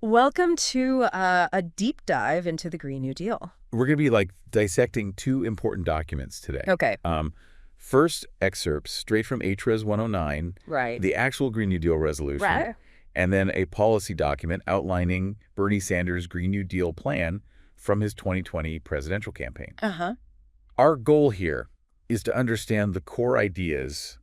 Welcome to a deep dive into the Green New Deal. We're going to be dissecting two important documents today. Okay. First, excerpts straight from HRES 109, Right. the actual Green New Deal resolution, Right. and then a policy document outlining Bernie Sanders' Green New Deal plan from his 2020 presidential campaign. Uh-huh. Our goal here is to understand the core ideas,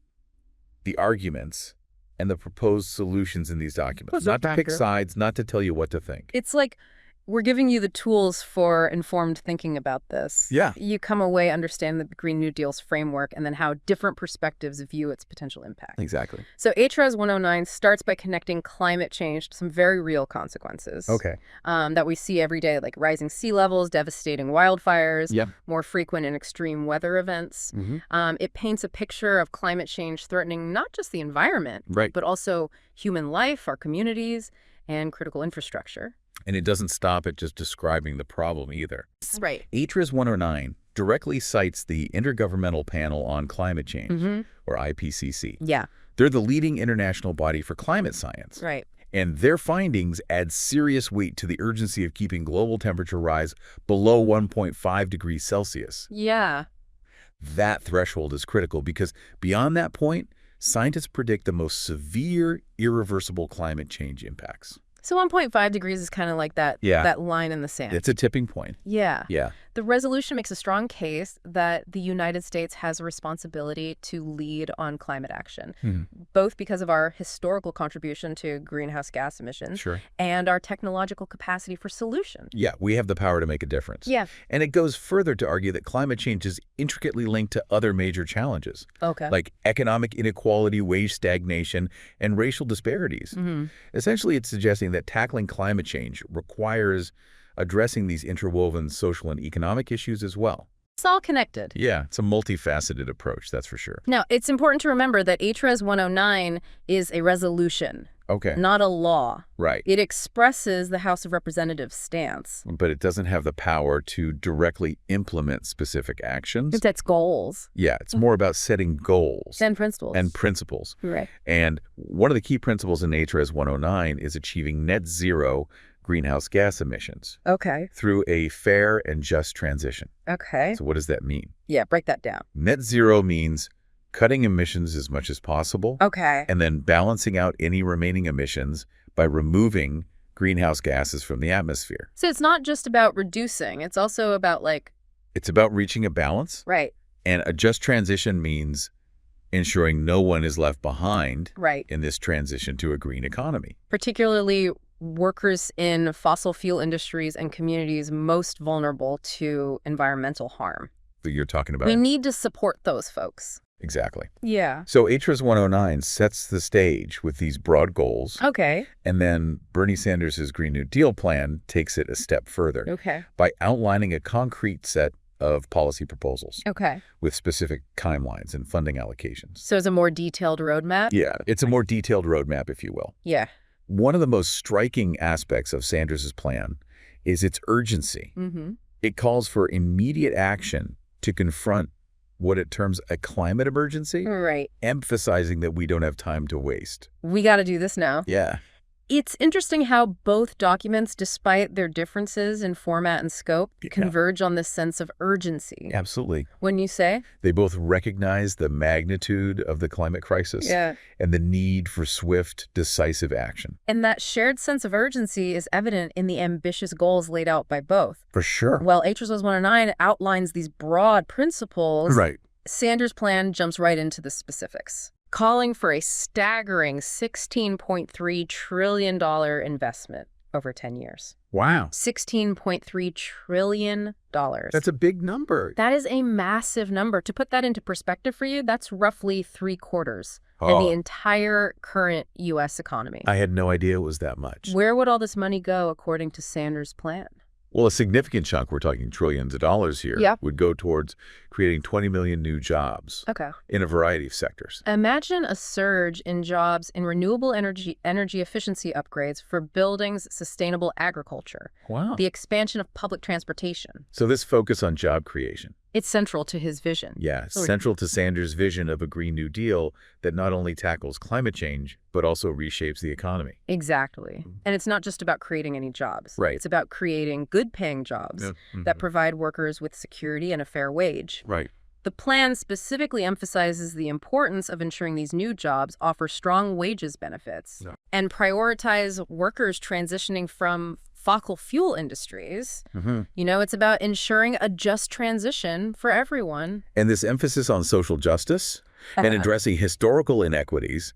the arguments, and the proposed solutions in these documents. Not to pick sides, not to tell you what to think. It's like we're giving you the tools for informed thinking about this. Yeah. You come away understand the Green New Deal's framework and then how different perspectives view its potential impact. Exactly. So HRES 109 starts by connecting climate change to some very real consequences. Okay. That we see every day, like rising sea levels, devastating wildfires, Yep. more frequent and extreme weather events. Mm-hmm. It paints a picture of climate change threatening not just the environment, Right. but also human life, our communities, and critical infrastructure. And it doesn't stop at just describing the problem either. Right. HRES 109 directly cites the Intergovernmental Panel on Climate Change, or IPCC. Yeah. They're the leading international body for climate science. Right. And their findings add serious weight to the urgency of keeping global temperature rise below 1.5 degrees Celsius. Yeah. That threshold is critical because beyond that point, scientists predict the most severe, irreversible climate change impacts. So 1.5 degrees is kind of like that, that line in the sand. It's a tipping point. Yeah. Yeah. The resolution makes a strong case that the United States has a responsibility to lead on climate action, both because of our historical contribution to greenhouse gas emissions and our technological capacity for solution. Yeah, we have the power to make a difference. Yeah. And it goes further to argue that climate change is intricately linked to other major challenges, like economic inequality, wage stagnation, and racial disparities. Essentially, it's suggesting that tackling climate change requires addressing these interwoven social and economic issues as well. It's all connected. Yeah, it's a multifaceted approach, that's for sure. Now, it's important to remember that HRES 109 is a resolution, not a law. Right. It expresses the House of Representatives' stance. But it doesn't have the power to directly implement specific actions. It sets goals. Yeah, it's more about setting goals. And principles. And principles. Right. And one of the key principles in HRES 109 is achieving net zero greenhouse gas emissions through a fair and just transition. So what does that mean? Yeah, break that down. Net zero means cutting emissions as much as possible and then balancing out any remaining emissions by removing greenhouse gases from the atmosphere. So it's not just about reducing. It's also about It's about reaching a balance. Right. And a just transition means ensuring no one is left behind in this transition to a green economy. Particularly workers in fossil fuel industries and communities most vulnerable to environmental harm. That you're talking about. We need to support those folks. Exactly. Yeah. So HRES 109 sets the stage with these broad goals. And then Bernie Sanders' Green New Deal plan takes it a step further by outlining a concrete set of policy proposals with specific timelines and funding allocations. So it's a more detailed roadmap? Yeah, it's a more detailed roadmap, if you will. Yeah. One of the most striking aspects of Sanders' plan is its urgency. It calls for immediate action to confront what it terms a climate emergency, emphasizing that we don't have time to waste. We got to do this now. Yeah. It's interesting how both documents, despite their differences in format and scope, converge on this sense of urgency. Absolutely. Wouldn't you say? They both recognize the magnitude of the climate crisis and the need for swift, decisive action. And that shared sense of urgency is evident in the ambitious goals laid out by both. For sure. While HRES 109 outlines these broad principles, Sanders' plan jumps right into the specifics, calling for a staggering $16.3 trillion investment over 10 years. Wow. $16.3 trillion. That's a big number. That is a massive number. To put that into perspective for you, that's roughly 3/4 of the entire current U.S. economy. I had no idea it was that much. Where would all this money go according to Sanders' plan? Well, a significant chunk, we're talking trillions of dollars here, would go towards creating 20 million new jobs in a variety of sectors. Imagine a surge in jobs in renewable energy efficiency upgrades for buildings, sustainable agriculture, the expansion of public transportation. So this focus on job creation, It's central to his vision. Yeah, central to Sanders' vision of a Green New Deal that not only tackles climate change, but also reshapes the economy. Exactly. And it's not just about creating any jobs. Right. It's about creating good-paying jobs that provide workers with security and a fair wage. Right. The plan specifically emphasizes the importance of ensuring these new jobs offer strong wages benefits and prioritize workers transitioning from fossil fuel industries. You know, it's about ensuring a just transition for everyone. And this emphasis on social justice and addressing historical inequities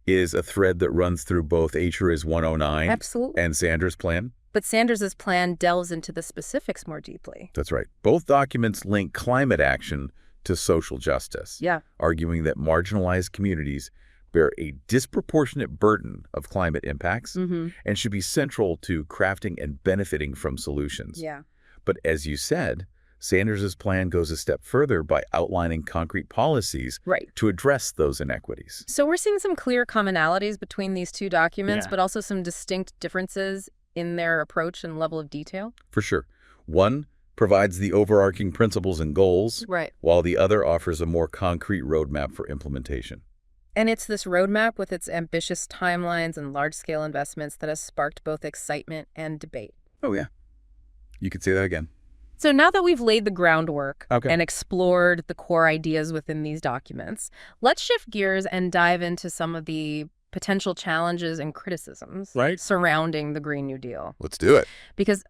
is a thread that runs through both HR's 109 and Sanders' plan. But Sanders' plan delves into the specifics more deeply. That's right. Both documents link climate action to social justice, arguing that marginalized communities bear a disproportionate burden of climate impacts and should be central to crafting and benefiting from solutions. But as you said, Sanders' plan goes a step further by outlining concrete policies to address those inequities. So we're seeing some clear commonalities between these two documents, but also some distinct differences in their approach and level of detail? For sure. One provides the overarching principles and goals, while the other offers a more concrete roadmap for implementation. And it's this roadmap with its ambitious timelines and large-scale investments that has sparked both excitement and debate. Oh, yeah. You could say that again. So now that we've laid the groundwork and explored the core ideas within these documents, let's shift gears and dive into some of the potential challenges and criticisms surrounding the Green New Deal. Let's do it. Because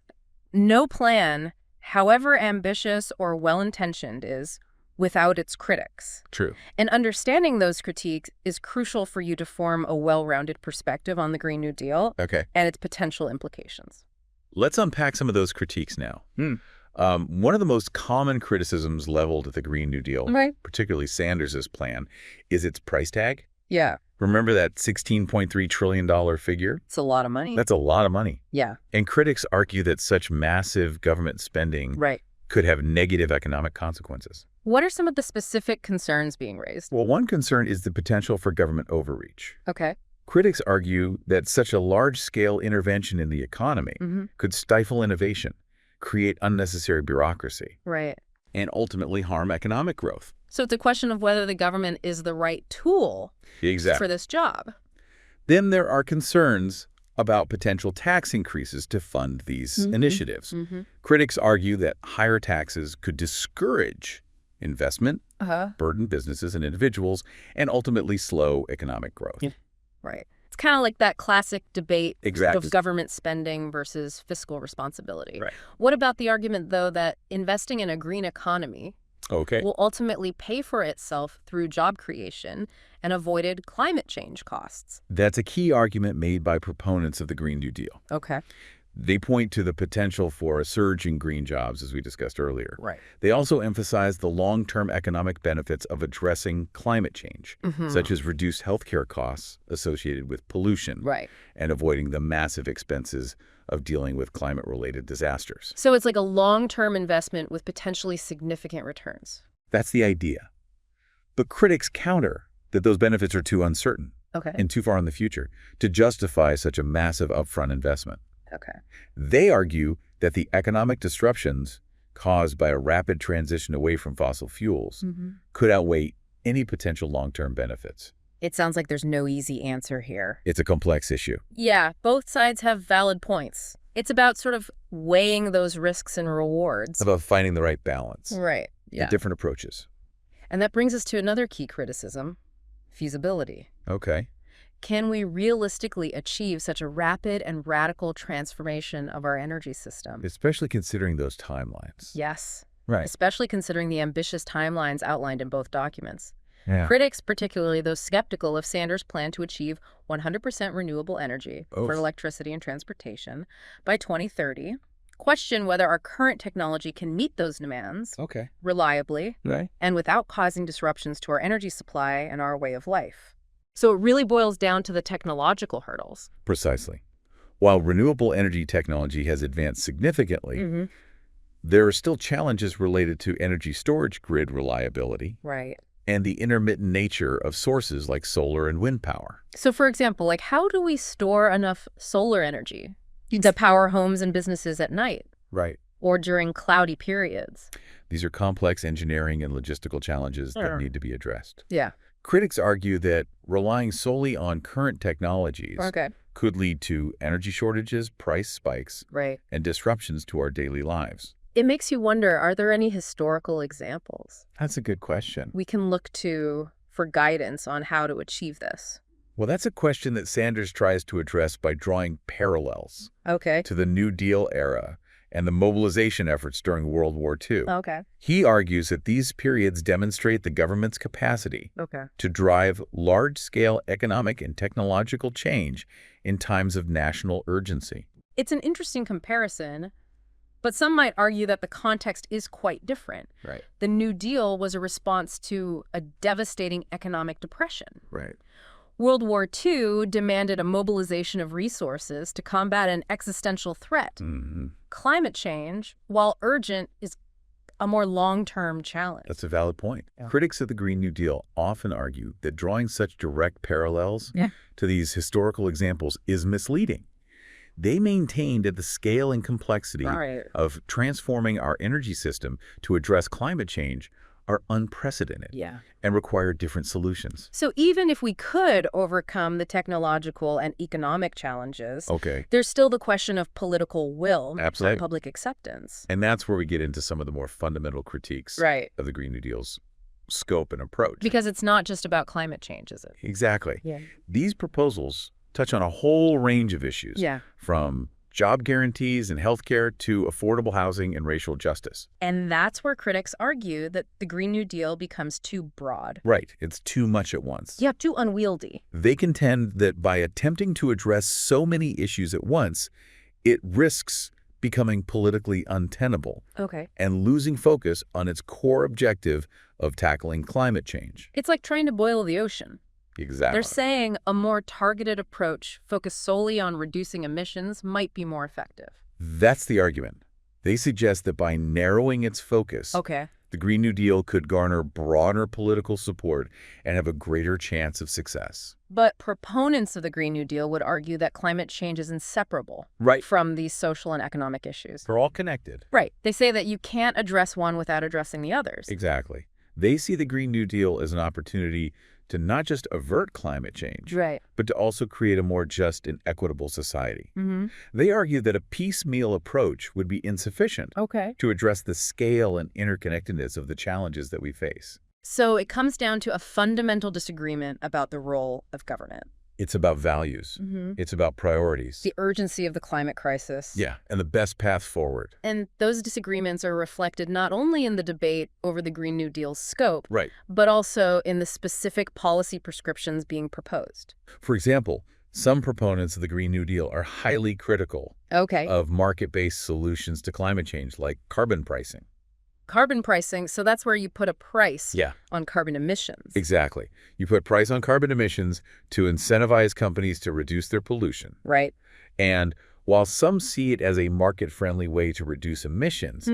no plan, however ambitious or well-intentioned, is without its critics. True. And understanding those critiques is crucial for you to form a well-rounded perspective on the Green New Deal and its potential implications. Let's unpack some of those critiques now. One of the most common criticisms leveled at the Green New Deal, particularly Sanders' plan, is its price tag. Remember that $16.3 trillion figure? It's a lot of money. That's a lot of money. Yeah. And critics argue that such massive government spending could have negative economic consequences. What are some of the specific concerns being raised? Well, one concern is the potential for government overreach. Critics argue that such a large-scale intervention in the economy could stifle innovation, create unnecessary bureaucracy, and ultimately harm economic growth. So it's a question of whether the government is the right tool for this job. Then there are concerns about potential tax increases to fund these initiatives. Critics argue that higher taxes could discourage investment, burden businesses and individuals, and ultimately slow economic growth. It's kind of like that classic debate of government spending versus fiscal responsibility. What about the argument, though, that investing in a green economy will ultimately pay for itself through job creation and avoided climate change costs? That's a key argument made by proponents of the Green New Deal. They point to the potential for a surge in green jobs, as we discussed earlier. They also emphasize the long-term economic benefits of addressing climate change, such as reduced healthcare costs associated with pollution and avoiding the massive expenses of dealing with climate-related disasters. So it's like a long-term investment with potentially significant returns. That's the idea. But critics counter that those benefits are too uncertain and too far in the future to justify such a massive upfront investment. They argue that the economic disruptions caused by a rapid transition away from fossil fuels could outweigh any potential long-term benefits. It sounds like there's no easy answer here. It's a complex issue. Yeah, both sides have valid points. It's about sort of weighing those risks and rewards. About finding the right balance. Yeah. Different approaches. And that brings us to another key criticism, feasibility. Can we realistically achieve such a rapid and radical transformation of our energy system? Especially considering those timelines. Yes. Especially considering the ambitious timelines outlined in both documents. Critics, particularly those skeptical of Sanders' plan to achieve 100% renewable energy for electricity and transportation by 2030, question whether our current technology can meet those demands reliably and without causing disruptions to our energy supply and our way of life. So it really boils down to the technological hurdles. Precisely. While renewable energy technology has advanced significantly, there are still challenges related to energy storage grid reliability and the intermittent nature of sources like solar and wind power. So for example, like how do we store enough solar energy to power homes and businesses at night? Or during cloudy periods? These are complex engineering and logistical challenges that need to be addressed. Yeah. Critics argue that relying solely on current technologies could lead to energy shortages, price spikes, and disruptions to our daily lives. It makes you wonder, are there any historical examples? That's a good question. We can look to for guidance on how to achieve this. Well, that's a question that Sanders tries to address by drawing parallels to the New Deal era and the mobilization efforts during World War II. He argues that these periods demonstrate the government's capacity to drive large-scale economic and technological change in times of national urgency. It's an interesting comparison, but some might argue that the context is quite different. The New Deal was a response to a devastating economic depression. World War II demanded a mobilization of resources to combat an existential threat. Climate change, while urgent, is a more long-term challenge. That's a valid point. Critics of the Green New Deal often argue that drawing such direct parallels to these historical examples is misleading. They maintain that the scale and complexity of transforming our energy system to address climate change are unprecedented and require different solutions. So even if we could overcome the technological and economic challenges, there's still the question of political will and public acceptance. And that's where we get into some of the more fundamental critiques of the Green New Deal's scope and approach. Because it's not just about climate change, is it? Exactly. These proposals touch on a whole range of issues, from job guarantees and healthcare to affordable housing and racial justice. And that's where critics argue that the Green New Deal becomes too broad. It's too much at once. Too unwieldy. They contend that by attempting to address so many issues at once, it risks becoming politically untenable and losing focus on its core objective of tackling climate change. It's like trying to boil the ocean. Exactly. They're saying a more targeted approach focused solely on reducing emissions might be more effective. That's the argument. They suggest that by narrowing its focus, the Green New Deal could garner broader political support and have a greater chance of success. But proponents of the Green New Deal would argue that climate change is inseparable from these social and economic issues. They're all connected. They say that you can't address one without addressing the others. Exactly. They see the Green New Deal as an opportunity to not just avert climate change, but to also create a more just and equitable society. They argue that a piecemeal approach would be insufficient to address the scale and interconnectedness of the challenges that we face. So it comes down to a fundamental disagreement about the role of government. It's about values. It's about priorities. The urgency of the climate crisis. And the best path forward. And those disagreements are reflected not only in the debate over the Green New Deal's scope, but also in the specific policy prescriptions being proposed. For example, some proponents of the Green New Deal are highly critical of market-based solutions to climate change, like carbon pricing. Carbon pricing, so that's where you put a price on carbon emissions. Exactly. You put price on carbon emissions to incentivize companies to reduce their pollution. And while some see it as a market-friendly way to reduce emissions,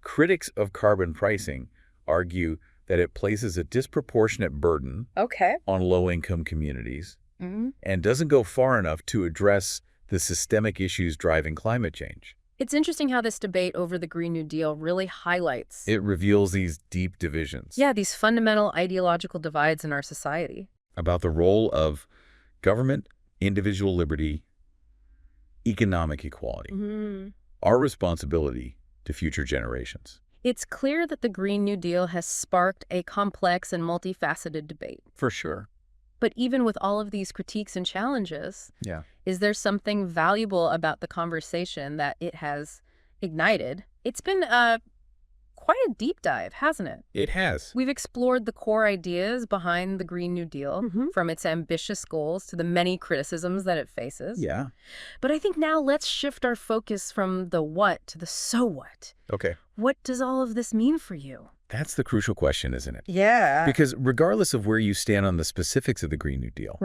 critics of carbon pricing argue that it places a disproportionate burden on low-income communities and doesn't go far enough to address the systemic issues driving climate change. It's interesting how this debate over the Green New Deal really highlights. It reveals these deep divisions. These fundamental ideological divides in our society. About the role of government, individual liberty, economic equality, our responsibility to future generations. It's clear that the Green New Deal has sparked a complex and multifaceted debate. For sure. But even with all of these critiques and challenges, is there something valuable about the conversation that it has ignited? It's been quite a deep dive, hasn't it? It has. We've explored the core ideas behind the Green New Deal, from its ambitious goals to the many criticisms that it faces. But I think now let's shift our focus from the what to the so what. What does all of this mean for you? That's the crucial question, isn't it? Because regardless of where you stand on the specifics of the Green New Deal,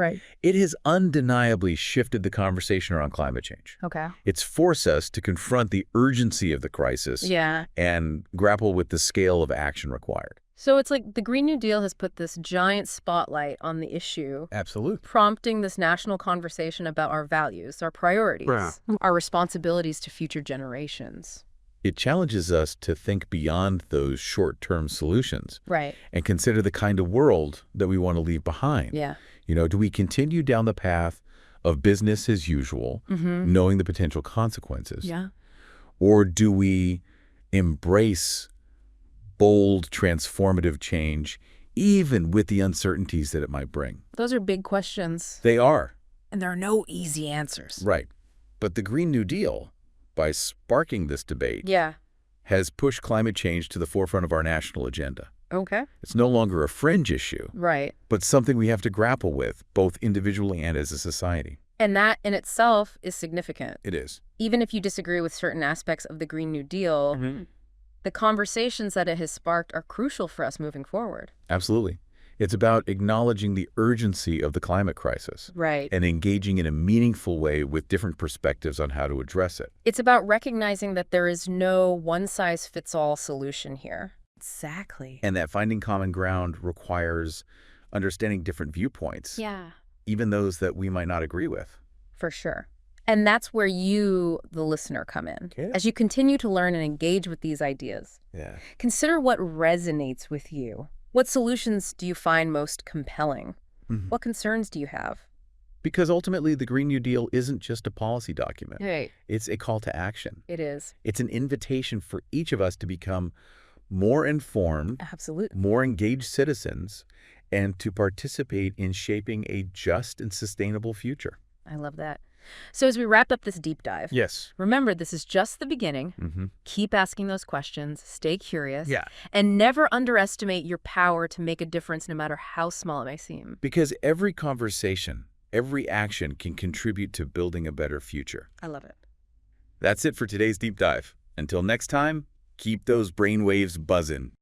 it has undeniably shifted the conversation around climate change. It's forced us to confront the urgency of the crisis and grapple with the scale of action required. So it's like the Green New Deal has put this giant spotlight on the issue. Absolutely. Prompting this national conversation about our values, our priorities, our responsibilities to future generations. It challenges us to think beyond those short-term solutions. Right. And consider the kind of world that we want to leave behind. Yeah. Do we continue down the path of business as usual, knowing the potential consequences? Yeah. Or do we embrace bold, transformative change, even with the uncertainties that it might bring? Those are big questions. They are. And there are no easy answers. Right. But the Green New Deal, by sparking this debate, has pushed climate change to the forefront of our national agenda. Okay. It's no longer a fringe issue, right, but something we have to grapple with, both individually and as a society. And that in itself is significant. It is. Even if you disagree with certain aspects of the Green New Deal, the conversations that it has sparked are crucial for us moving forward. Absolutely. It's about acknowledging the urgency of the climate crisis. Right. And engaging in a meaningful way with different perspectives on how to address it. It's about recognizing that there is no one-size-fits-all solution here. Exactly. And that finding common ground requires understanding different viewpoints. Yeah. Even those that we might not agree with. For sure. And that's where you, the listener, come in. Okay. As you continue to learn and engage with these ideas. Yeah. Consider what resonates with you. What solutions do you find most compelling? What concerns do you have? Because ultimately, the Green New Deal isn't just a policy document. Right. It's a call to action. It is. It's an invitation for each of us to become more informed, Absolutely, more engaged citizens, and to participate in shaping a just and sustainable future. I love that. So as we wrap up this deep dive, yes, remember this is just the beginning. Keep asking those questions, stay curious, yeah, and never underestimate your power to make a difference no matter how small it may seem. Because every conversation, every action can contribute to building a better future. I love it. That's it for today's deep dive. Until next time, keep those brainwaves buzzing.